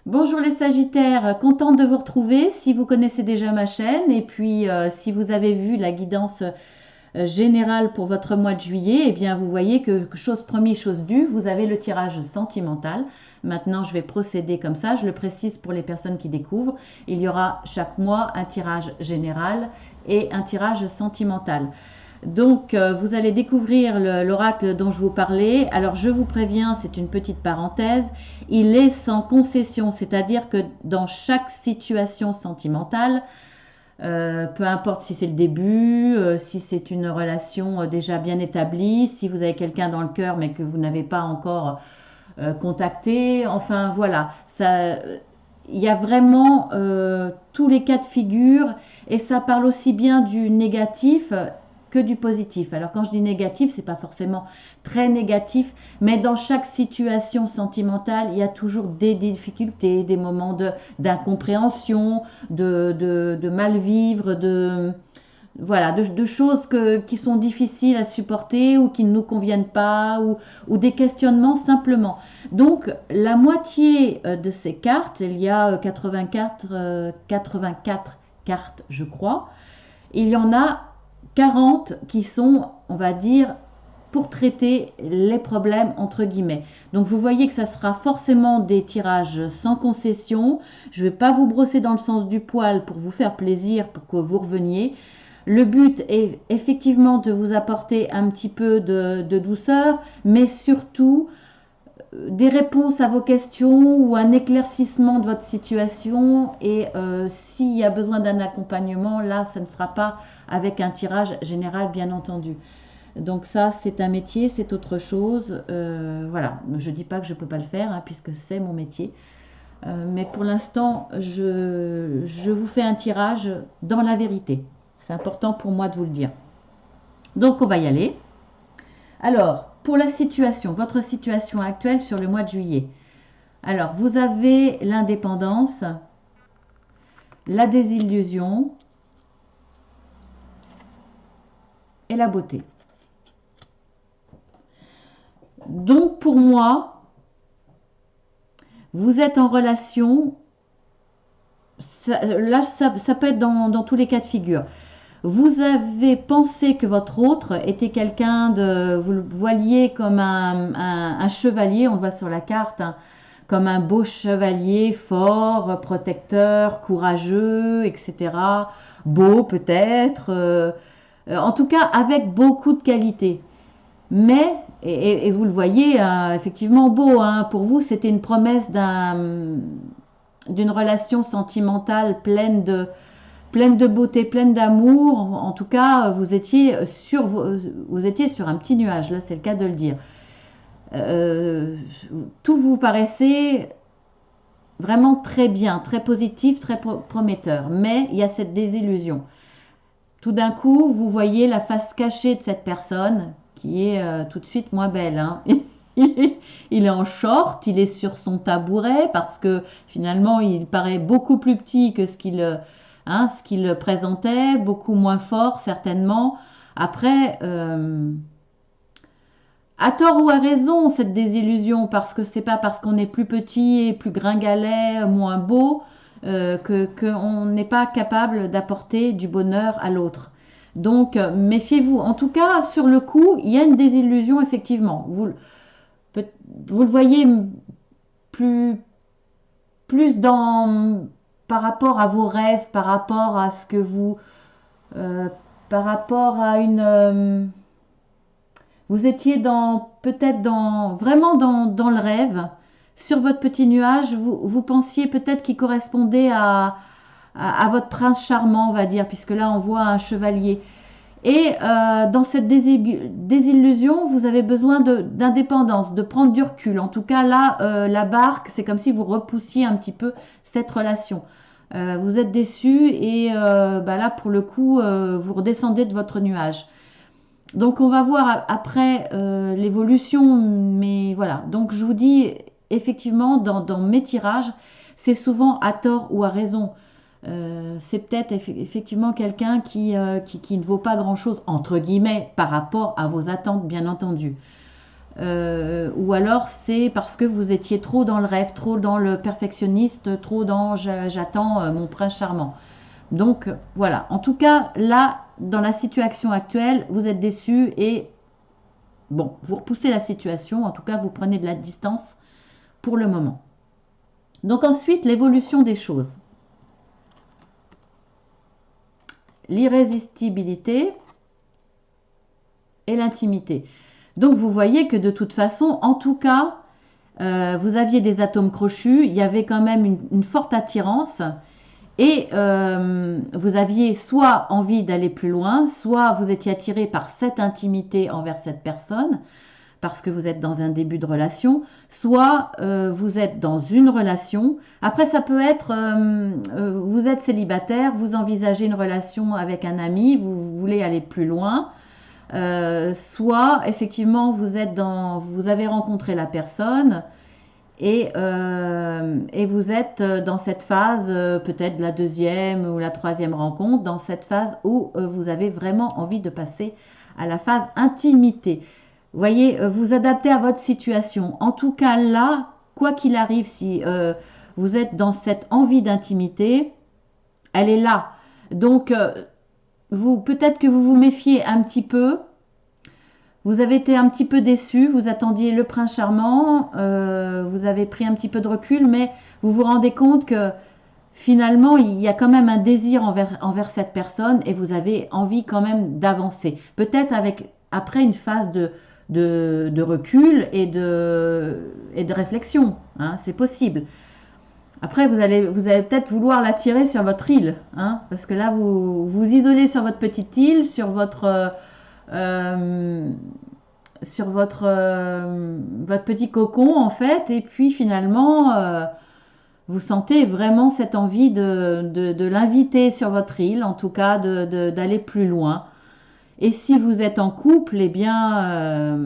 Bonjour les Sagittaires, contente de vous retrouver. Si vous connaissez déjà ma chaîne et puis si vous avez vu la guidance générale pour votre mois de juillet, eh bien vous voyez que chose première, chose due, vous avez le tirage sentimental. Maintenant, je vais procéder comme ça, je le précise pour les personnes qui découvrent. Il y aura chaque mois un tirage général et un tirage sentimental. Donc, vous allez découvrir l'oracle dont je vous parlais. Alors, je vous préviens, c'est une petite parenthèse. Il est sans concession, c'est-à-dire que dans chaque situation sentimentale, peu importe si c'est le début, si c'est une relation déjà bien établie, si vous avez quelqu'un dans le cœur mais que vous n'avez pas encore contacté, enfin voilà, ça, il y a vraiment tous les cas de figure et ça parle aussi bien du négatif que du positif. Alors quand je dis négatif, c'est pas forcément très négatif, mais dans chaque situation sentimentale, il y a toujours des difficultés, des moments d'incompréhension, de mal vivre, voilà, de choses qui sont difficiles à supporter ou qui ne nous conviennent pas ou des questionnements simplement. Donc la moitié de ces cartes, il y a 84 cartes je crois, il y en a 40 qui sont, on va dire, pour traiter les problèmes entre guillemets. Donc vous voyez que ça sera forcément des tirages sans concession. Je ne vais pas vous brosser dans le sens du poil pour vous faire plaisir, pour que vous reveniez. Le but est effectivement de vous apporter un petit peu de douceur, mais surtout des réponses à vos questions ou un éclaircissement de votre situation. Et s'il y a besoin d'un accompagnement, là, ça ne sera pas avec un tirage général, bien entendu. Donc ça, c'est un métier, c'est autre chose. Voilà, je ne dis pas que je ne peux pas le faire, hein, puisque c'est mon métier. Mais pour l'instant, je vous fais un tirage dans la vérité. C'est important pour moi de vous le dire. Donc on va y aller. Alors, pour la situation, votre situation actuelle sur le mois de juillet. Alors, vous avez l'indépendance, la désillusion et la beauté. Donc, pour moi, vous êtes en relation. Là, ça peut être dans tous les cas de figure. Vous avez pensé que votre autre était quelqu'un de, vous le voiliez comme un chevalier, on le voit sur la carte, hein, comme un beau chevalier fort, protecteur, courageux, etc. Beau peut-être, en tout cas avec beaucoup de qualités. Mais, et vous le voyez, effectivement beau, hein, pour vous c'était une promesse d'une relation sentimentale pleine de beauté, pleine d'amour. En tout cas, vous étiez sur un petit nuage. Là, c'est le cas de le dire. Euh, Tout vous paraissait vraiment très bien, très positif, très prometteur. Mais il y a cette désillusion. Tout d'un coup, vous voyez la face cachée de cette personne qui est tout de suite moins belle, hein. Il est en short, il est sur son tabouret parce que finalement il paraît beaucoup plus petit que ce qu'il présentait, beaucoup moins fort certainement. Après, à tort ou à raison, cette désillusion, parce que c'est pas parce qu'on est plus petit et plus gringalet, moins beau, que qu'on n'est pas capable d'apporter du bonheur à l'autre. Donc, méfiez-vous. En tout cas, sur le coup, il y a une désillusion, effectivement. Vous le voyez plus, plus par rapport à vos rêves, par rapport à ce que euh, par rapport à vous étiez peut-être vraiment dans le rêve, sur votre petit nuage, vous pensiez peut-être qu'il correspondait à votre prince charmant, on va dire, puisque là on voit un chevalier. Et dans cette désillusion, vous avez besoin d'indépendance, de prendre du recul. En tout cas, là, la barque, c'est comme si vous repoussiez un petit peu cette relation. Vous êtes déçu et bah là, pour le coup, vous redescendez de votre nuage. Donc, on va voir après l'évolution, mais voilà. Donc, je vous dis, effectivement, dans mes tirages, c'est souvent à tort ou à raison. C'est peut-être effectivement quelqu'un qui ne vaut pas grand-chose, entre guillemets, par rapport à vos attentes, bien entendu. ou alors c'est parce que vous étiez trop dans le rêve, trop dans le perfectionniste, trop dans j'attends mon prince charmant. Donc voilà, en tout cas là, dans la situation actuelle, vous êtes déçu et bon, vous repoussez la situation, en tout cas vous prenez de la distance pour le moment. Donc ensuite, l'évolution des choses. L'irrésistibilité et l'intimité. Donc vous voyez que de toute façon, en tout cas, vous aviez des atomes crochus, il y avait quand même une forte attirance et vous aviez soit envie d'aller plus loin, soit vous étiez attiré par cette intimité envers cette personne, parce que vous êtes dans un début de relation, soit vous êtes dans une relation. Après, ça peut être, vous êtes célibataire, vous envisagez une relation avec un ami, vous voulez aller plus loin. Soit effectivement vous êtes vous avez rencontré la personne et vous êtes dans cette phase, peut-être la deuxième ou la troisième rencontre, dans cette phase où vous avez vraiment envie de passer à la phase intimité. Vous voyez, vous adaptez à votre situation. En tout cas là, quoi qu'il arrive, si vous êtes dans cette envie d'intimité, elle est là. Donc peut-être que vous vous méfiez un petit peu. Vous avez été un petit peu déçu, vous attendiez le prince charmant, vous avez pris un petit peu de recul, mais vous vous rendez compte que finalement, il y a quand même un désir envers cette personne et vous avez envie quand même d'avancer. Peut-être après une phase de recul et de réflexion, hein, c'est possible. Après, vous allez peut-être vouloir l'attirer sur votre île, hein, parce que là, vous vous isolez sur votre petite île, sur euh, votre petit cocon en fait, et puis finalement vous sentez vraiment cette envie de l'inviter sur votre île, en tout cas d'aller plus loin. Et si vous êtes en couple, eh bien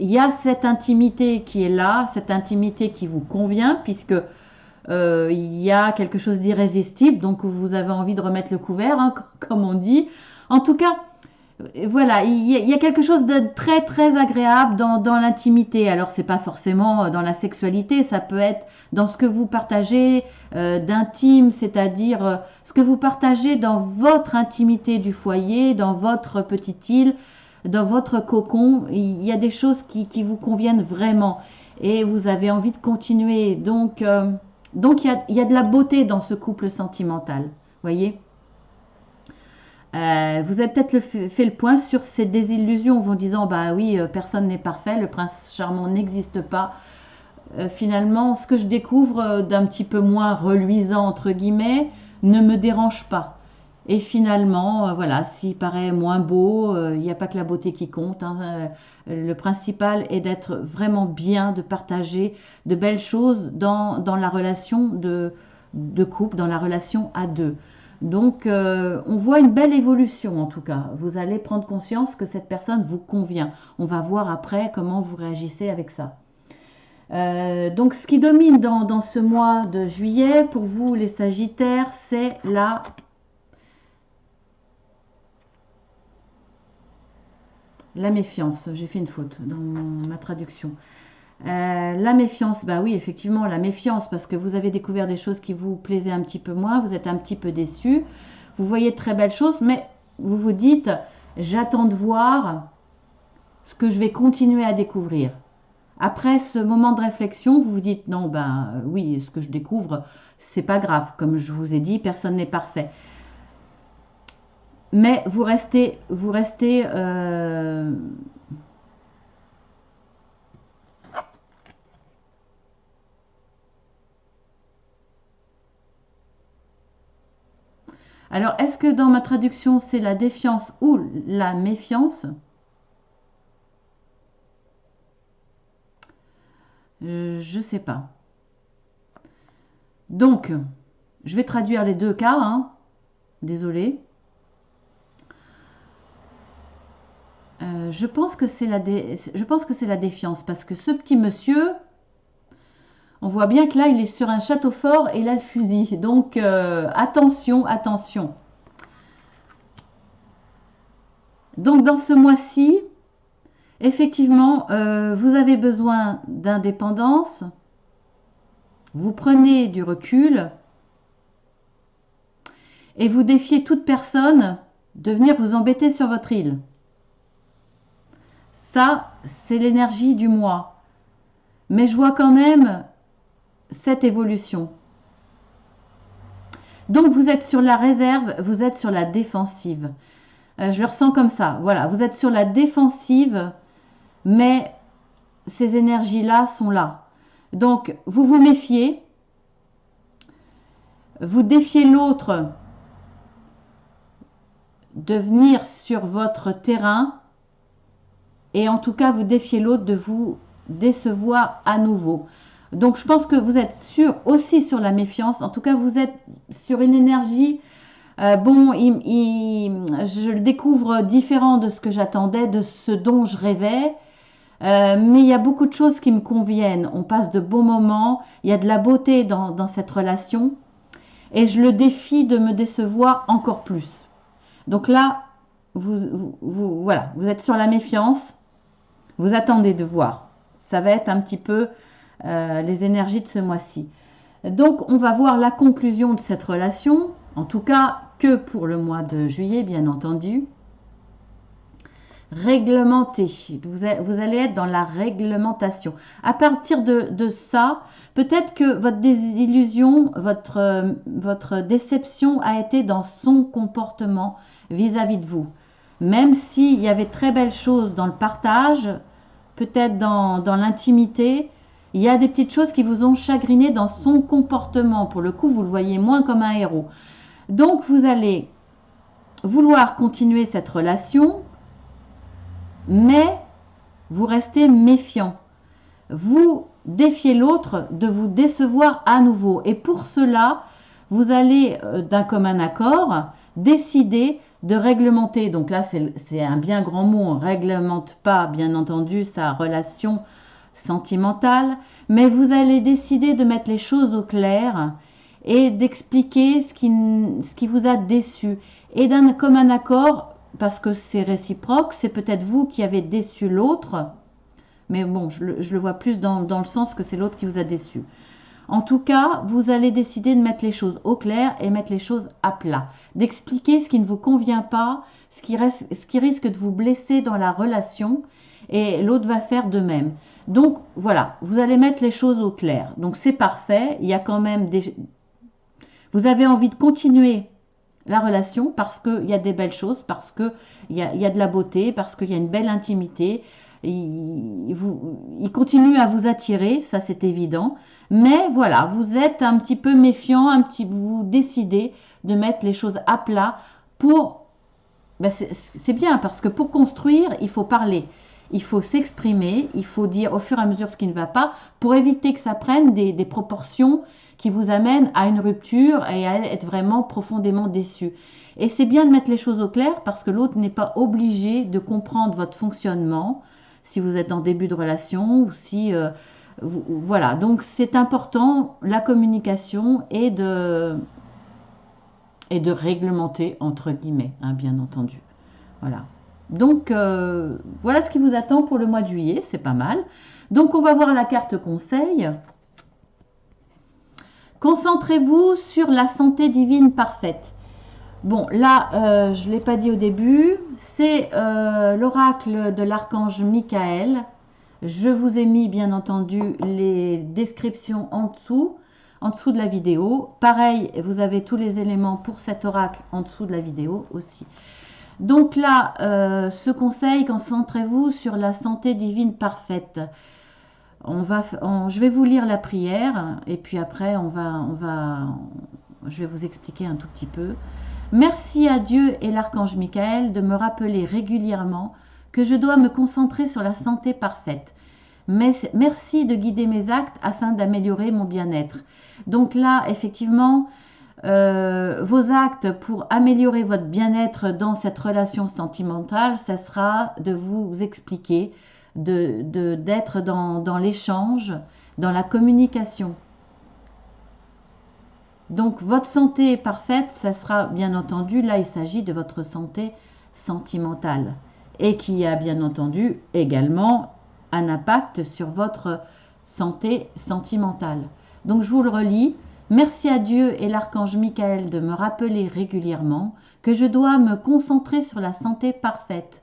il y a cette intimité qui est là, cette intimité qui vous convient, puisque il y a quelque chose d'irrésistible, donc vous avez envie de remettre le couvert, hein, comme on dit. En tout cas, voilà, il y a quelque chose de très très agréable dans l'intimité. Alors c'est pas forcément dans la sexualité, ça peut être dans ce que vous partagez d'intime, c'est-à-dire ce que vous partagez dans votre intimité du foyer, dans votre petite île, dans votre cocon. Il y a des choses qui vous conviennent vraiment et vous avez envie de continuer. Donc il y a de la beauté dans ce couple sentimental, voyez. Vous avez peut-être fait le point sur ces désillusions en disant bah oui, personne n'est parfait, le prince charmant n'existe pas. Finalement, ce que je découvre d'un petit peu moins reluisant entre guillemets ne me dérange pas. Et finalement, voilà, s'il paraît moins beau, il n'y a pas que la beauté qui compte, hein. Le principal est d'être vraiment bien, de partager de belles choses dans la relation de couple, dans la relation à deux. Donc, on voit une belle évolution en tout cas. Vous allez prendre conscience que cette personne vous convient. On va voir après comment vous réagissez avec ça. Donc, ce qui domine dans ce mois de juillet, pour vous les Sagittaires, c'est la méfiance. J'ai fait une faute dans ma traduction. La méfiance, bah oui, effectivement, la méfiance, parce que vous avez découvert des choses qui vous plaisaient un petit peu moins, vous êtes un petit peu déçu, vous voyez de très belles choses, mais vous vous dites, j'attends de voir ce que je vais continuer à découvrir. Après ce moment de réflexion, vous vous dites, non, ben oui, ce que je découvre, c'est pas grave, comme je vous ai dit, personne n'est parfait. Mais vous restez alors, est-ce que dans ma traduction, c'est la défiance ou la méfiance? Je ne sais pas. Donc, je vais traduire les deux cas, hein. Désolée. Je pense que c'est la défiance parce que ce petit monsieur, on voit bien que là, il est sur un château fort et il a le fusil. Donc, attention, attention. Donc, dans ce mois-ci, Effectivement, vous avez besoin d'indépendance, vous prenez du recul et vous défiez toute personne de venir vous embêter sur votre île. Ça, c'est l'énergie du mois. Mais je vois quand même cette évolution. Donc vous êtes sur la réserve, vous êtes sur la défensive. Je le ressens comme ça. Voilà, vous êtes sur la défensive, mais ces énergies-là sont là. Donc vous vous méfiez, vous défiez l'autre de venir sur votre terrain et en tout cas vous défiez l'autre de vous décevoir à nouveau. Donc je pense que vous êtes aussi sur la méfiance, en tout cas vous êtes sur une énergie, bon, je le découvre différent de ce que j'attendais, de ce dont je rêvais, mais il y a beaucoup de choses qui me conviennent, on passe de bons moments, il y a de la beauté dans cette relation et je le défie de me décevoir encore plus. Donc là, voilà, vous êtes sur la méfiance, vous attendez de voir. Ça va être un petit peu les énergies de ce mois-ci. Donc, on va voir la conclusion de cette relation, en tout cas que pour le mois de juillet, bien entendu. Réglementé. Vous allez être dans la réglementation. À partir de ça, peut-être que votre désillusion, votre déception a été dans son comportement vis-à-vis de vous. Même s'il y avait très belles choses dans le partage, peut-être dans l'intimité, il y a des petites choses qui vous ont chagriné dans son comportement. Pour le coup, vous le voyez moins comme un héros. Donc, vous allez vouloir continuer cette relation, mais vous restez méfiant. Vous défiez l'autre de vous décevoir à nouveau. Et pour cela, vous allez, d'un commun accord, décider de réglementer. Donc là, c'est un bien grand mot. On ne réglemente pas, bien entendu, sa relation sentimentale. Mais vous allez décider de mettre les choses au clair et d'expliquer ce qui vous a déçu. Et d'un commun accord, parce que c'est réciproque, c'est peut-être vous qui avez déçu l'autre, mais bon, je le vois plus dans le sens que c'est l'autre qui vous a déçu. En tout cas, vous allez décider de mettre les choses au clair et mettre les choses à plat, d'expliquer ce qui ne vous convient pas, ce qui risque de vous blesser dans la relation, et l'autre va faire de même. Donc voilà, vous allez mettre les choses au clair. Donc c'est parfait, il y a quand même vous avez envie de continuer la relation parce qu'il y a des belles choses, parce qu'il y a de la beauté, parce qu'il y a une belle intimité. Il continue à vous attirer, ça c'est évident. Mais voilà, vous êtes un petit peu méfiant, vous décidez de mettre les choses à plat pour... Ben c'est bien parce que pour construire, il faut parler. Il faut s'exprimer, il faut dire au fur et à mesure ce qui ne va pas pour éviter que ça prenne des proportions qui vous amènent à une rupture et à être vraiment profondément déçu. Et c'est bien de mettre les choses au clair parce que l'autre n'est pas obligé de comprendre votre fonctionnement si vous êtes en début de relation ou si... voilà, donc c'est important la communication et de réglementer entre guillemets, hein, bien entendu. Voilà. Donc, voilà ce qui vous attend pour le mois de juillet, c'est pas mal. Donc, on va voir la carte conseil. Concentrez-vous sur la santé divine parfaite. Bon, là, je ne l'ai pas dit au début, c'est l'oracle de l'archange Michael. Je vous ai mis, bien entendu, les descriptions en dessous de la vidéo. Pareil, vous avez tous les éléments pour cet oracle en dessous de la vidéo aussi. Donc là, ce conseil, concentrez-vous sur la santé divine parfaite. Je vais vous lire la prière et puis après, je vais vous expliquer un tout petit peu. Merci à Dieu et l'archange Michael de me rappeler régulièrement que je dois me concentrer sur la santé parfaite. Mais merci de guider mes actes afin d'améliorer mon bien-être. Donc là, effectivement, vos actes pour améliorer votre bien-être dans cette relation sentimentale, ça sera de vous expliquer, d'être dans l'échange, dans la communication. Donc votre santé est parfaite, ça sera bien entendu, là il s'agit de votre santé sentimentale. et qui a bien entendu également un impact sur votre santé sentimentale. Donc je vous le relis. Merci à Dieu et l'archange Michael de me rappeler régulièrement que je dois me concentrer sur la santé parfaite.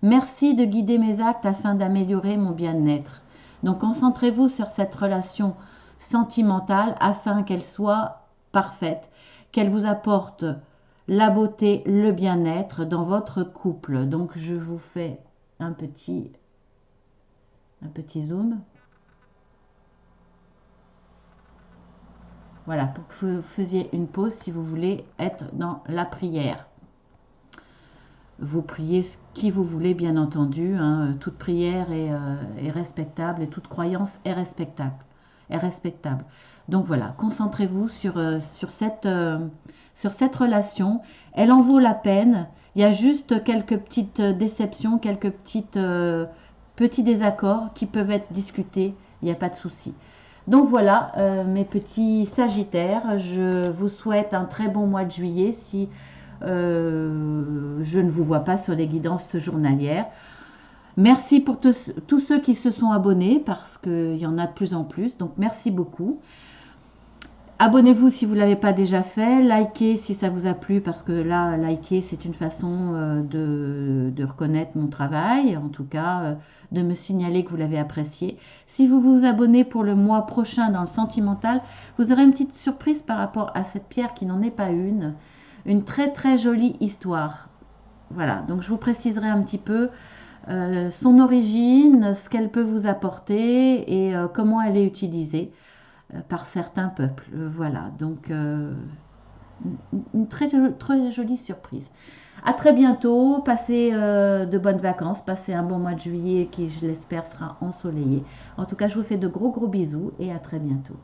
Merci de guider mes actes afin d'améliorer mon bien-être. Donc concentrez-vous sur cette relation sentimentale afin qu'elle soit parfaite, qu'elle vous apporte la beauté, le bien-être dans votre couple. Donc je vous fais un petit zoom. Voilà, pour que vous faisiez une pause si vous voulez être dans la prière. Vous priez ce qui vous voulez, bien entendu. Hein. Toute prière est respectable et toute croyance est respectable. Donc voilà, concentrez-vous sur cette relation. Elle en vaut la peine. Il y a juste quelques petites déceptions, quelques petits désaccords qui peuvent être discutés. Il n'y a pas de souci. Donc voilà, mes petits Sagittaires, je vous souhaite un très bon mois de juillet si je ne vous vois pas sur les guidances journalières. Merci pour tous ceux qui se sont abonnés parce qu'il y en a de plus en plus, donc merci beaucoup. Abonnez-vous si vous ne l'avez pas déjà fait, likez si ça vous a plu parce que là, liker c'est une façon de reconnaître mon travail, en tout cas de me signaler que vous l'avez apprécié. Si vous vous abonnez pour le mois prochain dans le sentimental, vous aurez une petite surprise par rapport à cette pierre qui n'en est pas une très très jolie histoire. Voilà, donc je vous préciserai un petit peu son origine, ce qu'elle peut vous apporter et comment elle est utilisée par certains peuples. Voilà, donc une très, très jolie surprise. À très bientôt, passez de bonnes vacances, passez un bon mois de juillet qui, je l'espère, sera ensoleillé. En tout cas, je vous fais de gros bisous et à très bientôt.